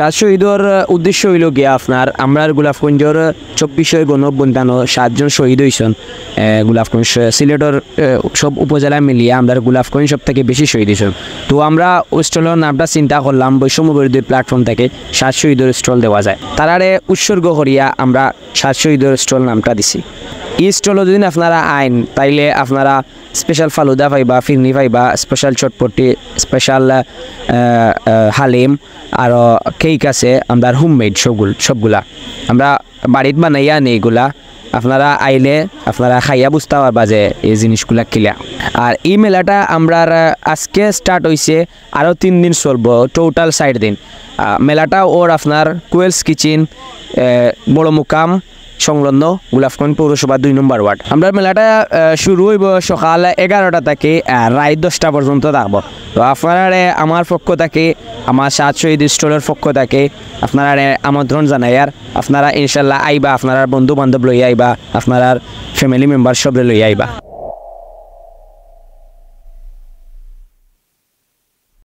সাত শহীদর উদ্দেশ্য হইল গিয়া আপনার আমরা গোলাপগঞ্জের 24 গণঅভ্যুত্থান 7 জন শহীদ হয়েছেন। গোলাপগঞ্জ সিলেটের সব উপজেলা মিলিয়ে আমরা গোলাপগঞ্জ সব থেকে বেশি শহীদ হয়েছেন। তো আমরা স্টলের নামটা চিন্তা করলাম বৈষম্য বিরোধী প্ল্যাটফর্ম থেকে সাত শহীদের স্টল দেওয়া যায়, তারারে উৎসর্গ করিয়া আমরা সাত শহীদের স্টল নামটা দিছি। এই স্টলও যদি আপনারা আইন তাইলে আপনারা স্পেশাল ফালুদা পাইবা, ফিরনি পাইবা, স্পেশাল চটপটি, স্পেশাল হালিম আর কেক আছে আমরা হোমমেড সবগুলা আমরা বাড়িত বানাইয়া আনি। এগুলা আপনারা আইলে আপনারা খাইয়া বুঝতে পারবা যে এই জিনিসগুলা কিলা। আর এই মেলাটা আমরা আজকে স্টার্ট হয়েছে, আরও 3 দিন চলবো, টোটাল 4 দিন। মেলাটা ওর আপনার কুয়েলস কিচেন বড় মুকাম সংলগ্ন গোলাপগঞ্জ পৌরসভা 2 নম্বর ওয়ার্ড। আমরা মেলাটা শুরু হইব সকাল 11টা থেকে রাত 10টা পর্যন্ত থাকবো। তো আপনারা আমার পক্ষ থেকে, আমার সাত শহীদ স্টলের পক্ষ থেকে আপনারা আমন্ত্রণ জানাই। আর আপনারা ইনশাল্লাহ আইবা, আপনার বন্ধু বান্ধব লই আইবা, আপনার ফ্যামিলি মেম্বার সবরে লই আইবা।